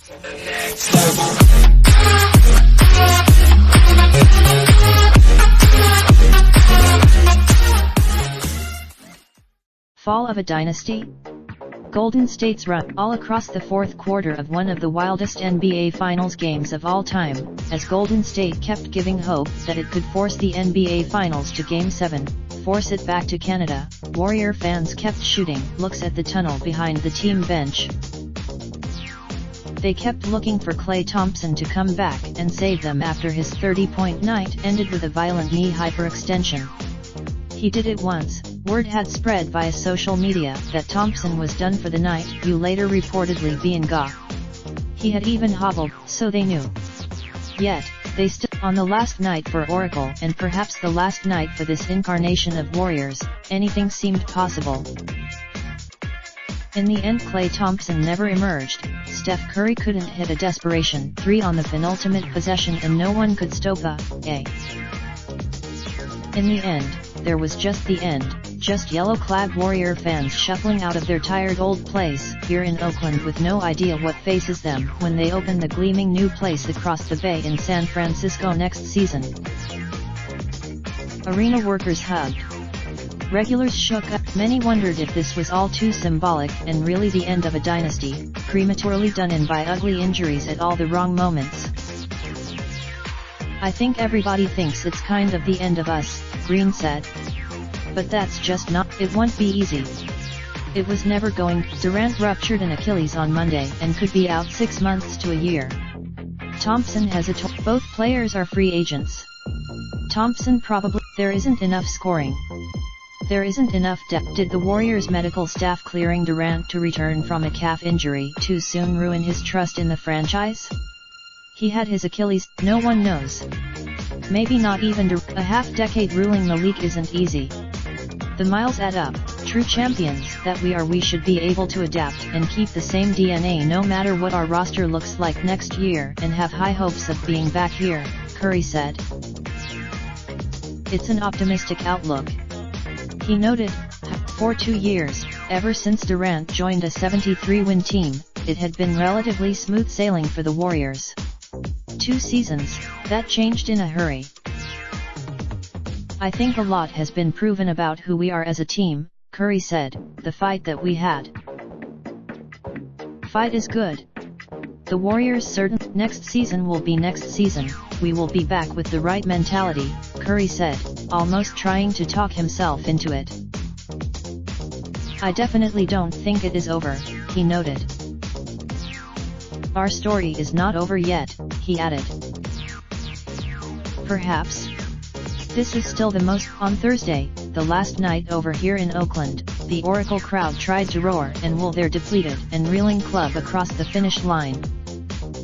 Fall of a dynasty? Golden State's run all across the fourth quarter of one of the wildest NBA Finals games of all time, as Golden State kept giving hope that it could force the NBA Finals to Game 7, force it back to Canada. Warrior fans kept shooting looks at the tunnel behind the team bench. They kept looking for Klay Thompson to come back and save them after his 30-point night ended with a violent knee hyperextension. He did it once. Word had spread via social media that Thompson was done for the night, you later reportedly being gone. He had even hobbled, so they knew. Yet, they stood on the last night for Oracle, and perhaps the last night for this incarnation of Warriors, anything seemed possible. In the end, Klay Thompson never emerged. Steph Curry couldn't hit a desperation 3 on the penultimate possession and no one could stop the In the end, there was just the end, just yellow-clad Warrior fans shuffling out of their tired old place here in Oakland with no idea what faces them when they open the gleaming new place across the bay in San Francisco next season. Arena workers hugged. Regulars shook up. Many wondered if this was all too symbolic and really the end of a dynasty, prematurely done in by ugly injuries at all the wrong moments. I think everybody thinks it's kind of the end of us, Green said. But that's just not, it won't be easy. It was never going. Durant ruptured an Achilles on Monday and could be out 6 months to a year. Thompson has both players are free agents. Thompson probably, there isn't enough scoring. There isn't enough depth. Did the Warriors medical staff clearing Durant to return from a calf injury too soon ruin his trust in the franchise? He had his Achilles, no one knows. Maybe not even a half-decade ruling the league isn't easy. The miles add up. True champions that we should be able to adapt and keep the same DNA no matter what our roster looks like next year and have high hopes of being back here, Curry said. It's an optimistic outlook. He noted, for 2 years, ever since Durant joined a 73-win team, it had been relatively smooth sailing for the Warriors. 2 seasons, that changed in a hurry. I think a lot has been proven about who we are as a team, Curry said. The fight that we had. Fight is good. The Warriors certain next season will be next season, we will be back with the right mentality, Curry said, almost trying to talk himself into it. I definitely don't think it is over, he noted. Our story is not over yet, he added. Perhaps. This is still the most. On Thursday, the last night over here in Oakland, the Oracle crowd tried to roar and wool their depleted and reeling club across the finish line.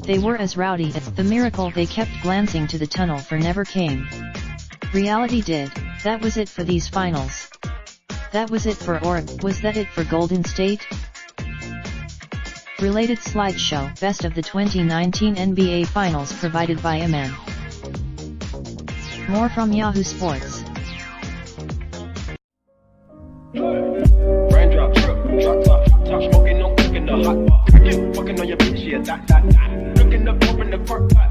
They were as rowdy as the miracle they kept glancing to the tunnel for never came. Reality did. That was it for these finals. That was it for Oracle. Was that it for Golden State? Related slideshow. Best of the 2019 NBA Finals provided by Aman. More from Yahoo Sports. Raindrop, drop top, smoking, no cooking the hot pot. Fucking on your bitch, yeah, that. Looking up, open the park pot.